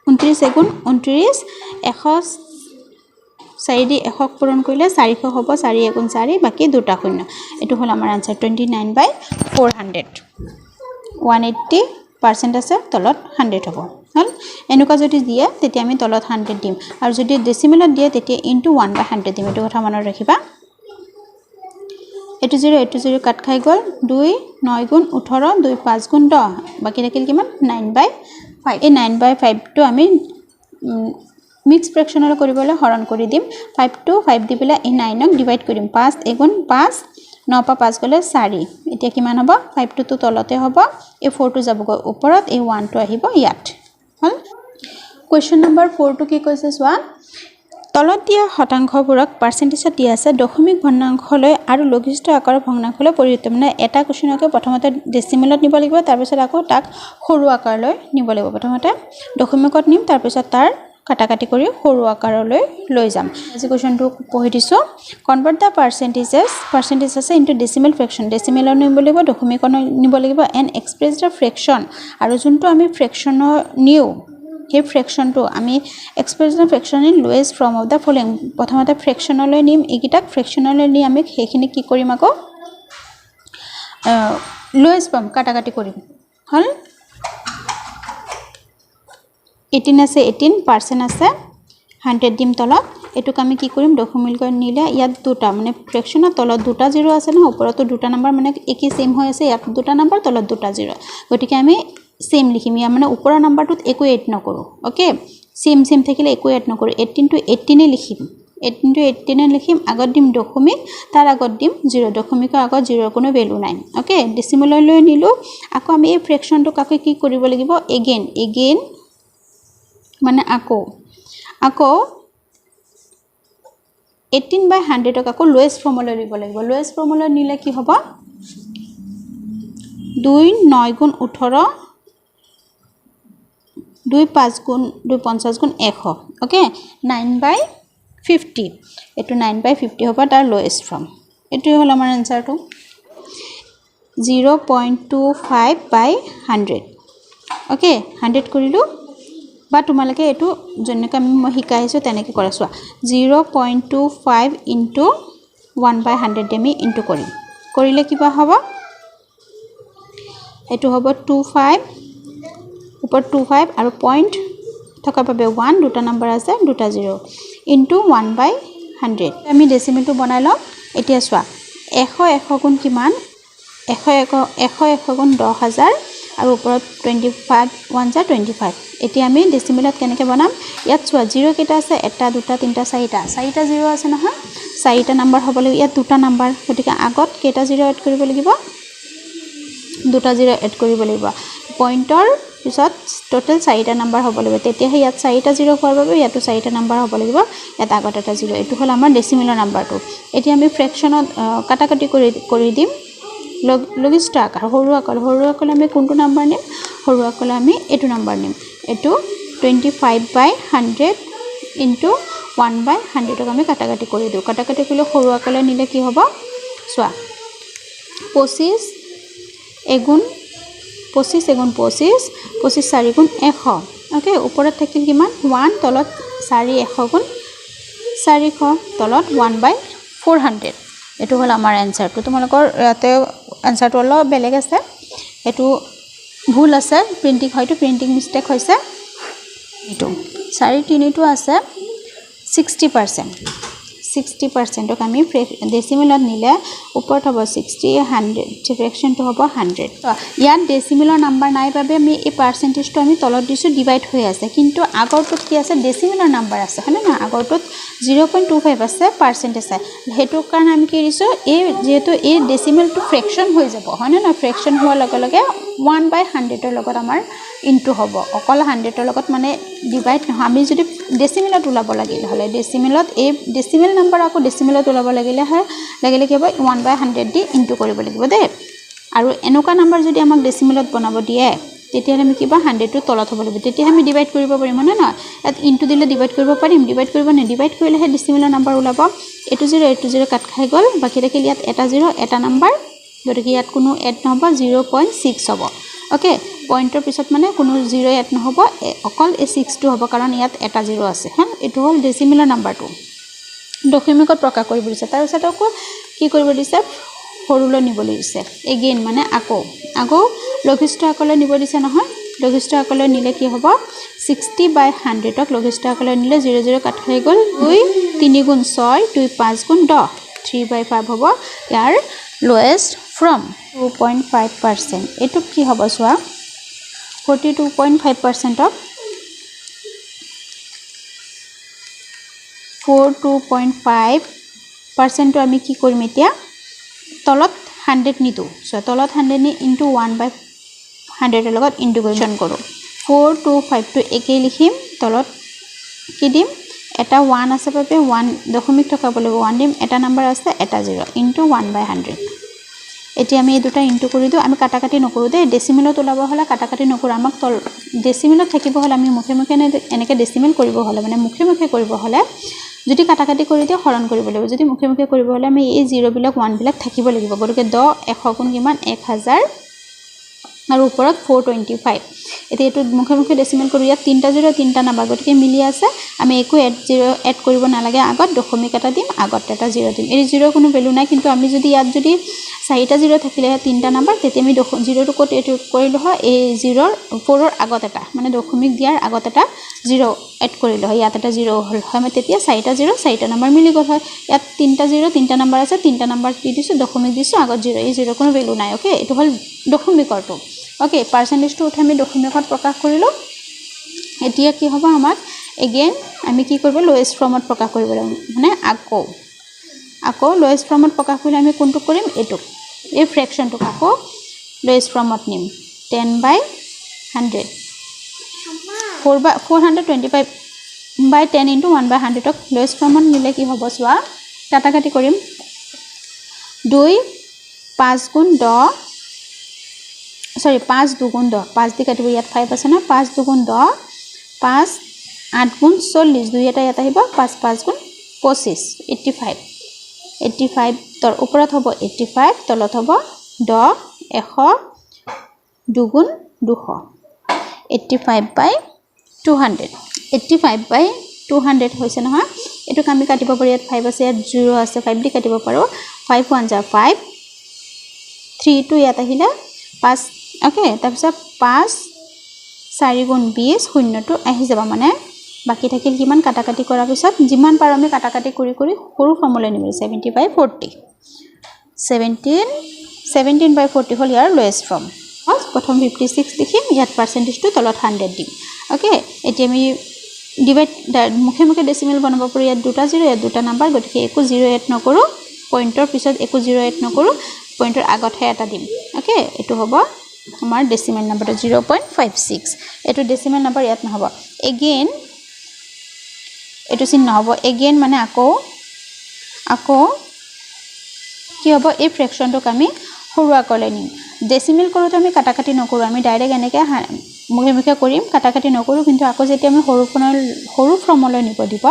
29 গুণ 29 100 4 দি 100 পূৰণ কৰিলে 400 হ'ব 4 গুণ 4 বাকি দুটা শূন্য এটো হল আমাৰ আনসাৰ 29/400 180% আছে তলত 100 হ'ব হল এনেকুৱা যদি দিয়ে তেতিয়া আমি তলত 100 দিম আৰু যদি ডেসিমেলত দিয়ে তেতিয়া into 1/100 দিম এটো কথা মনত ৰাখিবা এটো 0 কাট খাই গল 2 9 গুণ 18 2 5 গুণ 10 বাকি থাকিল কিমান 9/5 এই 9/5 টো আমি মিক্স ফ্ৰেকশ্যনৰ কৰিবলৈ হৰণ কৰি দিম 5 to 5 দি পেলাই এই 9 ক ডিভাইড কৰিম 5 গুণ 5 9 পৰা 5 গলে 4 এতিয়া কিমান হ'ব 5 টো তলতে হ'ব এই 4 টো যাবগৈ ওপৰত এই 1 টো আহিব ইয়াত হল কোৱেশ্চন নম্বৰ 4 টো কি কৈছে চোৱা তলত দিয়া শতাংশবোৰক পাৰ্চেন্টেজত দিয়া আছে দশমিক ভগ্নাংশলৈ আৰু লঘিষ্ঠ আকাৰৰ ভগ্নাংশলৈ পৰিৱৰ্তিত মানে এটা কোৱেশ্চনকে প্ৰথমতে ডেচিমেলত নিব লাগিব তাৰ পিছত আকৌ তাক সৰু আকাৰলৈ নিব লাগিব প্ৰথমতে দশমিকত নিম তাৰ পিছত তাৰ কাটাকাটি কৰি সৰু আকাৰলৈ লৈ যাম আজি কোৱেশ্চনটো পঢ়ি দিছো কনভাৰ্ট দা পাৰ্চেন্টেজেছ ইনটু ডেচিমেল ফ্ৰেকশন ডেচিমেলত নিব লাগিব দশমিকত নিব লাগিব এণ্ড এক্সপ্ৰেছ দা ফ্ৰেকশন আৰু যোনটো আমি ফ্ৰেকশনৰ নিউ সেই ফ্ৰেকশনটো আমি expression fraction in lowest form of the following প্ৰথমতে ফ্ৰেকশনলৈ নিম এইকিটাক ফ্ৰেকশনলৈ নি আমি সেইখিনি কি কৰিম আকৌ লোৱেষ্ট ফৰ্ম কাটাকাটি কৰিম হল 18 আছে 18% আছে 100 দিম তলত এটুক আমি কি কৰিম দশমিকলৈ নিলে ইয়াত দুটা মানে ফ্ৰেকশনৰ তলত দুটা জিৰো আছে না ওপৰতো দুটা নাম্বাৰ মানে একি সেম হৈ আছে ইয়াত দুটা নাম্বাৰ তলত দুটা জিৰো গতিকে আমি সেম লিখিম ইয়া মানে ওপৰৰ নাম্বাৰটোত একো এড নকৰো ওকে সেম থাকিলে একো এড নকৰো 18 to 18 এ লিখিম 18 to 18 এ লিখিম আগত দিম দশমিক তাৰ আগত দিম 0 দশমিকৰ আগত 0 কোনো ভ্যালু নাই ওকে ডেচিমেললৈ নিলো আকৌ আমি এই ফ্ৰেকশনটো কাকে কি কৰিব লাগিব এগেইন মানে আকৌ 18/100 ক আকৌ লোৱেষ্ট ফৰ্মলৈ নিব লাগিব লোৱেষ্ট ফৰ্মলৈ নিলে কি হ'ব 2 9 গুণ 18 2 5 গুণ 2 50 গুণ 100 ওকে 9/50 এটো 9/50 হ'ব তাৰ লোৱেষ্ট ফৰ্ম এটো হল আমাৰ আনসাৰটো 0.25/100 ওকে 100 কৰিলো বা তোমালকে এটো জন্নকে আমি শিকাইছো তেনেকে কৰাছোৱা 0.25 into 1/100 দেমি ইনটু কৰিম কৰিলে কিবা হ'ব এটো হ'ব 25 উপৰ 25 আৰু পইণ্ট থকা পাবে 1 দুটা নাম্বাৰ আছে দুটা 0 ইনটু 1/100 আমি ডেচিমেলটো বনাই লম এতিয়া চোৱা 100 গুণ কিমান 100 গুণ 10000 আৰু ওপৰত 25 1 যা 25 এতিয়া আমি ডেচিমেলত কেনেকৈ বনাম ইয়াত চোৱা 0 কেটা আছে এটা দুটা তিনটা চাৰিটা 0 আছে নহয় চাৰিটা নাম্বাৰ হ'ব লাগিব ইয়াত দুটা নাম্বাৰ গতিকে আগত কেটা 0 এড কৰিব লাগিব দুটা 0 এড কৰিব লাগিব পইণ্টৰ পিছত টোটাল চাৰিটা নাম্বাৰ হ'ব লাগিব তেতিয়া ইয়াত চাৰিটা 0 হোৱাৰ বাবে ইয়াতো চাৰিটা নাম্বাৰ হ'ব লাগিব ইয়াত আগত এটা 0 এটো হল আমাৰ ডেচিমেলৰ নাম্বাৰটো এতিয়া আমি ফ্ৰেকশনত কাটাকাটি কৰি দিম লঘিষ্ঠ আকাৰ সৰু আকাৰ আমি কোনটো নাম্বাৰ নিম সৰু আকাৰ আমি এটো নাম্বাৰ নিম এটো 25/100 into 1/100 ক আমি কাটাকাটি কৰি দিও কাটাকাটি কৰিলে সৰু আকাৰ নিলে কি হ'ব চোৱা 25 এগুণ 25 4 গুণ 100 ওকে ওপৰত থাকিল কিমান 1 তলত 4 100 গুণ 400 তলত 1/400 এটো হল আমাৰ আনসাৰটো তোমালোকৰ ইয়াতে আনসাৰটো অলপ বেলেগ আছে এটো ভুল আছে প্ৰিন্টিং মিস্টেক হৈছে এটো 4 টো আছে 60% ক আমি ডেচিমেলত নিলে ওপৰত হ'ব 60 100 ফ্ৰেকশনটো হ'ব 100 ইয়াত ডেচিমেলৰ নাম্বাৰ নাই বাবে আমি এই পাৰ্চেন্টেজটো আমি তলত দিছো ডিভাইড হৈ আছে কিন্তু আগৰটোত কি আছে ডেচিমেলৰ নাম্বাৰ আছে হয়নে না আগৰটোত 0.25 আছে পাৰ্চেন্টেজ আছে হেতু কাৰণ আমি কি দিছো এই যেহেতু এই ডেচিমেলটো ফ্ৰেকশন হৈ যাব হয়নে না ফ্ৰেকশন হোৱাৰ লগে লগে 1/100 ৰ লগত আমাৰ ইনটু হ'ব অকল 100 ৰ লগত মানে ডিভাইড নহয় আমি যদি ডেচিমেলত উলাব লাগিল হলে ডেচিমেলত এই ডেচিমেল নাম্বাৰ আকৌ ডেচিমেলত উলাব লাগিলে কি হ'ব 1/100 দি ইনটু কৰিব লাগিব দে আৰু এনেকুৱা নাম্বাৰ যদি আমাক ডেচিমেলত বনাব দিয়ে তেতিয়া আমি কিবা 100 টো তলত হ'ব লাগিব তেতিয়া আমি ডিভাইড কৰিব পাৰিম না না এত ইনটু দিলে ডিভাইড কৰিব পাৰিম ডিভাইড কৰিলেহে ডেচিমেলৰ নাম্বাৰ উলাব এটো 0 কাট খাই গল বাকি থাকিল ইয়াত এটা 0 এটা নাম্বাৰ গতিকে ইয়াত কোনো এড নহব 0.6 হ'ব ওকে পইণ্টৰ পিছত মানে কোনো 0 এড নহব অকল এই 6 টো হ'ব কাৰণ ইয়াত এটা 0 আছে হ্যাঁ এটো হল ডেচিমেলৰ নাম্বাৰটো দশমিকত প্ৰকাশ কৰিব দিছে তাৰ পিছত আকৌ কি কৰিব দিছে সৰুলৈ নিবলৈ দিছে এগেইন মানে আকৌ লঘিষ্ঠ আকাৰলৈ নিব দিছে নহয় লঘিষ্ঠ আকাৰলৈ নিলে কি হ'ব 60/100 ক লঘিষ্ঠ আকাৰলৈ নিলে 0 কাট খাই গল 2 3 গুণ 6 2 5 গুণ 10 3/5 হ'ব ইয়াৰ লোৱেষ্ট ফ্ৰম 2.5% এটো কি হ'ব চোৱা 42.5% অফ 42.5% আমি কি কৰিম এতিয়া তলত 100 নিটো সো তলত 100 নি ইনটু 1/100 এর লগত ইন্টিগ্রেশন করো 4 2 5 টু একেই লিখিম তলত কি দিম এটা 1 আছে বাবে 1 দশমিক থকা বলে 1 দিম এটা নাম্বার আছে এটা 0 ইনটু 1/100 এটি আমি এই দুটা ইনটু কৰি দিও আমি কাটাকাটি নকৰো দে ডেসিমেলত ওলাব হলে কাটাকাটি নকৰো আমাক তল ডেসিমেলত থাকিব হলে আমি মুখে মুখে এনেকে ডেসিমেল কৰিব হলে মানে মুখে মুখে কৰিব হলে যদি কাটাকাটি কৰি দিও হৰণ কৰিব লাগিব যদি মুখে মুখে কৰিব হলে আমি এই 0 বিলাক 1 বিলাক থাকিব লাগিব গতিকে 10 100 গুণ কিমান 1000 আৰু ওপৰত 425 এতিয়া এটো মুখে মুখে ডেসিমেল কৰি ইয়াত 3টা 0 3টা নাম্বাৰ গতিকে মিলি আছে আমি একো এড কৰিব নালাগে আগত দশমিক এটা দিম আগত এটা 0 দিম এই 0 কোনো ভ্যালু নাই কিন্তু আমি যদি ইয়াত যদি 4টা 0 থাকিলে 3টা নাম্বাৰ তেতিয়া আমি 0 টু কোট এটো কৰিলো হয় এই 0 4 ৰ আগত এটা মানে দশমিক দিয়াৰ আগত এটা 0 এড কৰিলো হয় ইয়াত এটা 0 হল হয় মানে তেতিয়া 4টা 0 4টা নাম্বাৰ মিলি গল হয় ইয়াত 3টা 0 3টা নাম্বাৰ আছে 3টা নাম্বাৰ দি দিছো দশমিক দিছো আগত 0 এই 0 কোনো ভ্যালু নাই ওকে এটো হল দশমিকৰটো ওকে পাৰ্সেন্টেজ টু উঠাই আমি দশমিকত প্ৰকাশ কৰিলো এতিয়া কি হ'ব আমাক এগেইন আমি কি কৰিব লোয়েষ্ট ফৰ্মত প্ৰকাশ কৰিব মানে আকৌ লোয়েষ্ট ফৰ্মত প্ৰকাশ কৰিলে আমি কোনটো কৰিম এটো এই ফ্ৰেকশনটো আকৌ লোয়েষ্ট ফৰ্মত নিম 10/100 425/10 ইনটু 1/100 ক লোয়েষ্ট ফৰ্মত নিলে কি হ'ব চোৱা কাটাকাটি কৰিম 2 5 গুণ 10 সরি 5 2 গুণ 10 5 দি কাটিব ইয়াত 5 আছে না 5 2 গুণ 10 5 8 গুণ 40 দুই এটা ইয়াত আহিব 5 5 গুণ 25 85 তোর উপৰত হ'ব 85 তলত হ'ব 10 100 2 গুণ 200 85/200 85/200 হৈছে নহয় এটো আমি কাটিব পাৰি ইয়াত 5 আছে ইয়াত 0 আছে 5 দি কাটিব পাৰো 5 1 যা 5 3 2 ইয়াত আহিলে 5 ওকে তাৰপিছত 5 4 গুণ 20 শূন্যটো আহি যাব মানে বাকি থাকিল কিমান কাটাকাটি কৰাৰ পিছত যিমান পাৰো আমি কাটাকাটি কৰি কৰি সৰু ফৰ্মুলা নিম 70/40 17/40 হল ইয়াৰ লোয়েষ্ট ফৰ্ম প্ৰথম 56 লিখিম ইয়াত পার্সেন্টেজটো তলত 100 দিম ওকে এতিয়া আমি ডিভাইড মুখে মুখে ডেসিমেল বনাব পাৰো ইয়াত দুটা 0 ইয়াত দুটা নাম্বাৰ গতিকে একো 0 এড নকৰো পইণ্টৰ পিছত একো 0 এড নকৰো পইণ্টৰ আগতহে এটা দিম ওকে এটো হ'ব আমাৰ ডেসিমেল নাম্বাৰটো 0.56 এটো ডেসিমেল নাম্বাৰ ইয়াত নহব এগেইন এটো চিন নহব এগেইন মানে আকৌ কি হ'ব এই ফ্ৰেকশনটোক আমি হৰুৱা কলে নিম ডেসিমেল কৰোতে আমি কাটাকাটি নকৰো আমি ডাইৰেক্ট এনেকে মুখে মুখে কৰিম কাটাকাটি নকৰো কিন্তু আকৌ যেতিয়া আমি সৰু ফৰ্মলৈ নিব দিব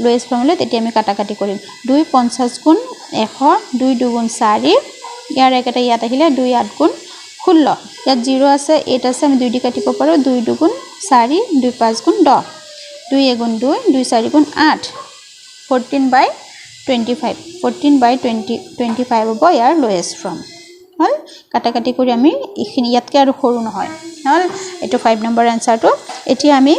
লোয়েষ্ট ফৰ্মলৈ তেতিয়া আমি কাটাকাটি কৰিম 2 50 গুণ 100 2 2 গুণ 4 ইয়াৰ একটা ইয়াত আহিলে 2 8 গুণ 16 ইয়াত 0 আছে 8 আছে আমি 2 দি কাটিব পাৰো 2 2 গুণ 4 2 5 গুণ 10 2 1 গুণ 2 2 4 গুণ 8 14/25 14/25 হ'ব ইয়াৰ লোয়েষ্ট ফৰ্ম হল কাটাকাটি কৰি আমি ইখিনি ইয়াতকে আৰু সৰু নহয় হল এটো 5 নম্বৰ আনসাৰটো এতিয়া আমি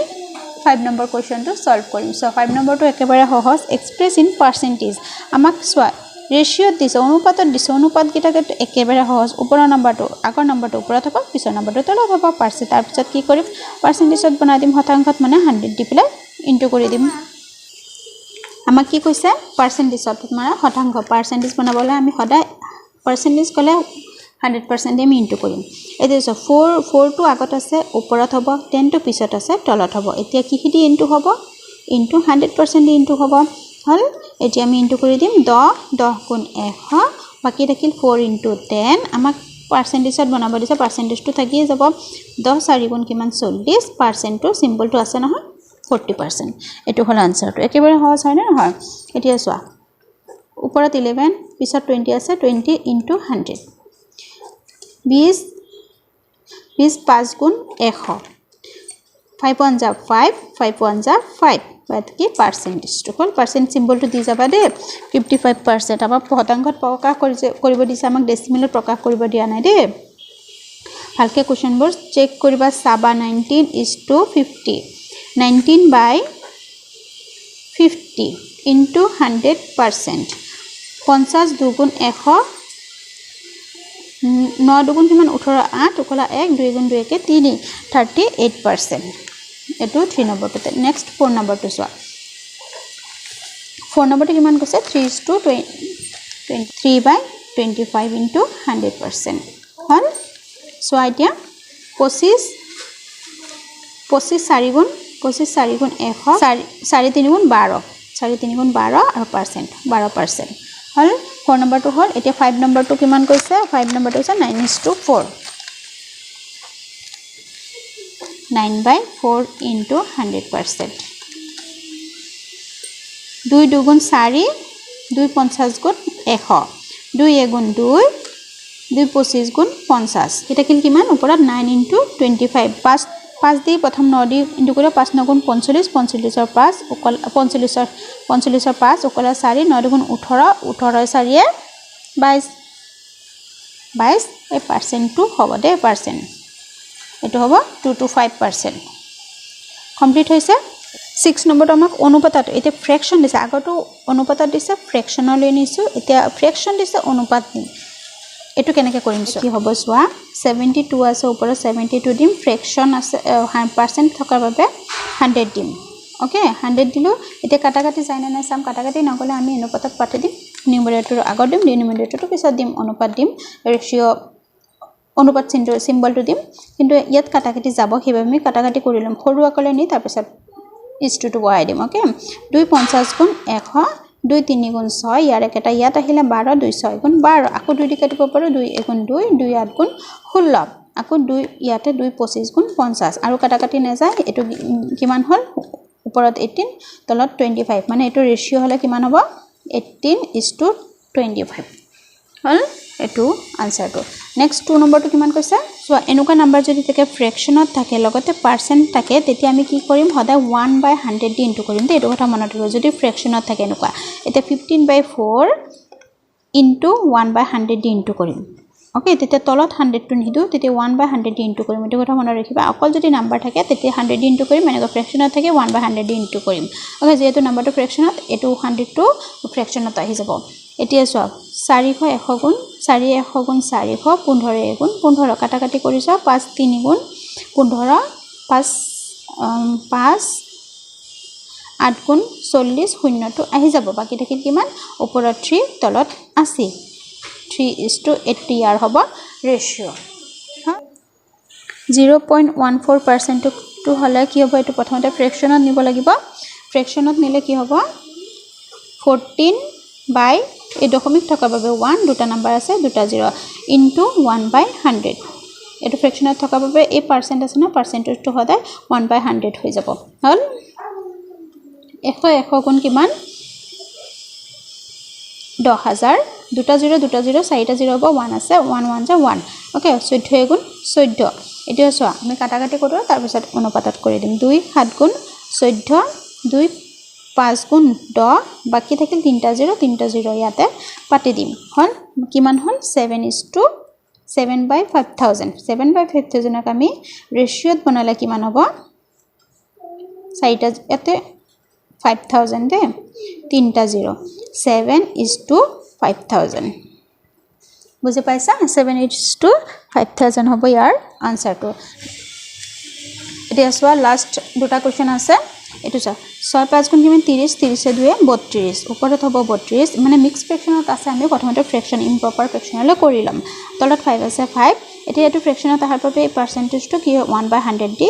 5 নম্বৰ কোৱেশ্চনটো সলভ কৰিম সো 5 নম্বৰটো একেবাৰে সহজ এক্সপ্ৰেছ ইন পাৰ্সেন্টেজ আমাক সোৱা ৰেশিঅ দিছে অনুপাতত দিছে অনুপাত কিটাকে একেবাৰে সহজ ওপৰৰ নম্বৰটো আগৰ নম্বৰটো ওপৰত হ'ব পিছৰ নম্বৰটো তলত হ'ব পাৰ্সে তাৰ পিছত কি কৰিম পাৰ্সেন্টেজত বনাই দিম শতাংশত মানে 100 দি পেলাই ইনটু কৰি দিম আমাক কি কৈছে পাৰ্সেন্টেজত মানে শতাংশ পাৰ্সেন্টেজ বনাবলৈ আমি সদায় পাৰ্সেন্টেজ কলে 100% আমি ইনটু কৰিম এটো 4 টো আগত আছে ওপৰত হ'ব 10 টো পিছত আছে তলত হ'ব এতিয়া কি হিদি ইনটু হ'ব ইনটু 100% ইনটু হ'ব হল এতিয়া আমি ইনটু কৰি দিম 10 গুণ 100 বাকি থাকিল 4 * 10 আমাক পার্সেন্টেজত বনাব দিছে পার্সেন্টেজটো থাকিয়ে যাব 10 4 গুণ কিমান 40 পার্সেন্টটো সিম্বলটো আছে নহয় 40% এটো হল আনসাৰটো একেবাৰে সহজ হয় না নহয় এতিয়া চোৱা ওপৰত 11 পিছত 20 আছে 20 * 100 20 5 গুণ 100 5 1 যা 5 5 1 যা 5 বাট কি পার্সেন্টেজটো হল পার্সেন্ট সিম্বলটো দি যাবা দে 55% আমাৰ শতাংশত প্ৰকাশ কৰিব দিছে আমাক ডেসিমেলত প্ৰকাশ কৰিব দিয়া নাই দে ভালকে কোৱেশ্চনবোৰ চেক কৰিবা চাবা 19:50 19/50 into 100% 50 2 গুণ 100 9 2 গুণ কিমান 18 8 উকলা 1 2 গুণ 2 কে 3 38% এটো 3 নম্বৰটো নেক্সট 4 নম্বৰটো চোৱা 4 নম্বৰটো কিমান কৈছে 3:23/20 25 into 100% হল সো এতিয়া 25 4 গুণ 100 4 3 গুণ 12 4 3 গুণ 12 আৰু পাৰ্চেন্ট 12% হল 4 নম্বৰটো হল এতিয়া 5 নম্বৰটো কিমান কৈছে 5 নম্বৰটো হৈছে 9:4 9/4 into 100% 2 2 গুণ 4 2 50 গুণ 100 2 গুণ 2 2 25 গুণ 50 এটা কিল কিমান ওপৰত 9 into 25 5 দি প্ৰথম 9 দি ইনটু কৰি 5 9 গুণ 45 45 ৰ 5 45 ৰ 5 ওকলা 4 9 গুণ 18 18 4 22 22 এই পার্সেন্টটো হ'ব দে পার্সেন্ট এটো হ'ব 2 to 5% কমপ্লিট হৈছে 6 নম্বৰটো আমাক অনুপাতত এতিয়া ফ্ৰেকশন দিছে আগতো অনুপাতত দিছে ফ্ৰেকশনলৈ নিছো এতিয়া ফ্ৰেকশন দিছে অনুপাত দিম এটো কেনেকৈ কৰিম কি হ'ব সোৱা 72 আছে ওপৰত 72 দিম ফ্ৰেকশন আছে 100% থকাৰ বাবে 100 দিম ওকে 100 দিলো এতিয়া কাটাকাটি যায় না সাম কাটাকাটি নগলে আমি অনুপাতত পাতে দিম নিউমাৰেটৰ আগত দিম ডিনোমিনেটৰটো পিছত দিম অনুপাত দিম ৰেশিও অনুপাত সিম্বলটো দিম কিন্তু ইয়াত কাটাকাটি যাব হেবে আমি কাটাকাটি কৰি লম সৰু আকলে নি তাৰ পিছত ইষ্টটো বহাই দিম ওকে 250 গুণ 100 2 3 গুণ 6 ইয়াৰ একটা ইয়াত আহিলে 12 2 6 গুণ 12 আকো 2 দি কাটিব পাৰো 2 গুণ 2 2 8 গুণ 16 আকো 2 ইয়াতে 2 25 গুণ 50 আৰু কাটাকাটি না যায় এটো কিমান হল ওপৰত 18 তলত 25 মানে এটো ৰেশিও হলে কিমান হ'ব 18:25 হল এটো আনসাৰটো নেক্সট 2 নম্বৰটো কিমান কৈছে সো এনেকুৱা নাম্বাৰ যদি থাকে ফ্ৰেকশনত থাকে লগতে পাৰ্সেন্ট থাকে তেতিয়া আমি কি কৰিম হদা 1/100 দি ইনটু কৰিম এটো কথা মনত ৰাখিব যদি ফ্ৰেকশনত থাকে এনেকুৱা এটা 15/4 ইনটু 1/100 দি ইনটু কৰিম ওকে তেতিয়া তলত 100 টো নিদু তেতিয়া 1/100 দি ইনটু কৰিম এটো কথা মনত ৰাখিবা অকল যদি নাম্বাৰ থাকে তেতিয়া 100 দি ইনটু কৰিম এনেকুৱা ফ্ৰেকশনত থাকে 1/100 দি ইনটু কৰিম ওকে যেহেতু নাম্বাৰটো ফ্ৰেকশনত এটো 100 টো ফ্ৰেকশনত আহি যাব এতিয়া সব 400 100 গুণ 4 100 গুণ 400 15 গুণ 15 কাটাকাটি কৰিছ 5 3 গুণ 15 5 5 8 গুণ 40 শূন্যটো আহি যাব বাকি থাকিল কিমান ওপৰত 3 তলত 80 3:80 ইয়াৰ হ'ব ৰেশিও 0.14% টো হলে কি হ'ব এটো প্ৰথমতে ফ্ৰেকশনত নিব লাগিব ফ্ৰেকশনত নিলে কি হ'ব 14 বাই এই দশমিক থকাৰ বাবে 1 দুটা নাম্বাৰ আছে দুটা 0 ইনটু 1/100 এটো ফ্ৰেকশনত থকাৰ বাবে এই পার্সেন্ট আছে না পার্সেন্টেজটো হদায় 1/100 হৈ যাব হল 100 গুণ কিমান 10000 দুটা 0 চাৰিটা 0 হ'ব 1 আছে 1 1 যা 1 ওকে 14 গুণ 14 এটো আছে আমি কাটাকাটি কৰো তাৰ পিছত অনুপাতত কৰি দিম 2 7 গুণ 14 2 5 গুণ 10 বাকি থাকিল 3টা 0 ইয়াতে পাতি দিম হল কিমান হল 7/5000 7/5000 ক আমি ৰেশিওত বনালে কিমান হ'ব 4টা ইয়াতে 5000 দে 3টা 0 7:5000 বুজি পাইছা 7:5000 হ'ব ইয়াৰ আনসাৰটো এতিয়া সোৱা লাষ্ট দুটা কোৱেশ্চন আছে এটো 6 5 গুণ কিমান 30 30 এ 2 32 ওপৰত হ'ব 32 মানে মিক্স ফ্ৰেকশনত আছে আমি প্ৰথমতে ফ্ৰেকশন ইম্প্ৰপাৰ ফ্ৰেকশনলৈ কৰি লম তলত 5 আছে 5 এতিয়া এটো ফ্ৰেকশনত আহাৰ বাবে পাৰ্সেন্টেজটো কি 1/100 দি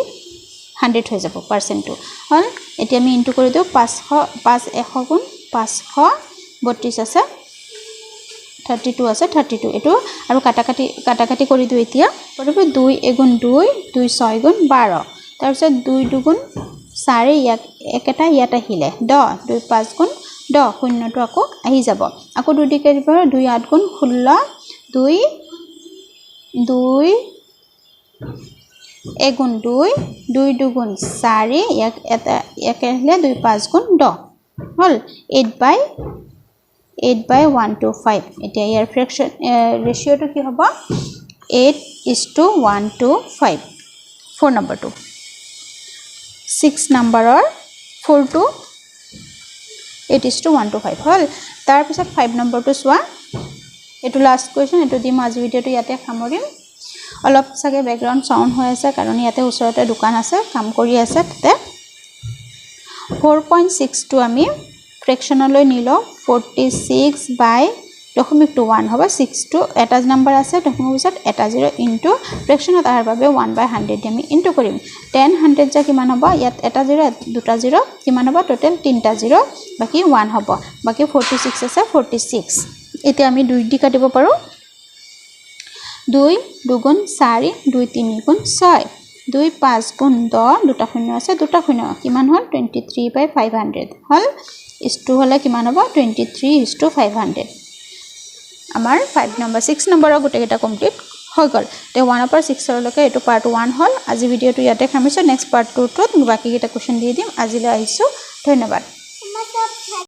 100 হৈ যাব পাৰ্সেন্টটো হল এতিয়া আমি ইনটু কৰি দিও 500 5 100 গুণ 532 আছে 32 আছে 32 এটো আৰু কাটাকাটি কৰি দিও এতিয়া কৰিব 2 গুণ 2 2 6 গুণ 12 তাৰ পিছত 2 2 গুণ 4 একটা ইয়াত আহিলে 10 2 5 গুণ 10 শূন্যটো আকৌ আহি যাব আকৌ 2 দিকে দিব 2 8 গুণ 16 2 2 1 গুণ 2 2 2 গুণ 4 এটা আহিলে 2 5 গুণ 10 হল 8/125 এতিয়া ইয়াৰ ফ্ৰেকশন ৰেশিওটো কি হ'ব 8:125 4 নম্বৰটো 6 নম্বৰৰ 4 to 8:125 হল তাৰ পিছত 5 নম্বৰটো সোৱা এটো লাষ্ট কোৱেশ্চন এটো দিম আজি ভিডিওটো ইয়াতে সামৰিম অলপ সাগে ব্যাকগ্ৰাউণ্ড সাউন্ড হৈ আছে কাৰণ ইয়াতে ওচৰতে দোকান আছে কাম কৰি আছে তাতে 4.62 আমি ফ্ৰেকশনলৈ নিলো 46/6 দশমিক টু 1 হ'ব 6 টু এটা নাম্বাৰ আছে দশমিকৰ পিছত এটা 0 ইনটু ফ্ৰেকশনত আহাৰ বাবে 1/100 দি আমি ইনটু কৰিম 10 100 যা কিমান হ'ব ইয়াত এটা 0 দুটা 0 কিমান হ'ব টোটাল তিনটা 0 বাকি 1 হ'ব বাকি 46 আছে 46 এতিয়া আমি 2 দি কাটিব পাৰো 2 2 4 2 3 6 2 5 10 দুটা শূন্য আছে দুটা শূন্য কিমান হল 23/500 হল ইষ্টু হলে কিমান হ'ব 23:500 আমাৰ 5 নম্বৰ 6 নম্বৰৰ গোটেইটা কমপ্লিট হৈ গল তে 1 পৰা 6 লৈকে এটো পাৰ্ট 1 হল আজি ভিডিওটো ইয়াতে খামিছো নেক্সট পাৰ্ট 2 ত বাকি কিটা কোৱেশ্চন দি দিম আজিলৈ আহিছো ধন্যবাদ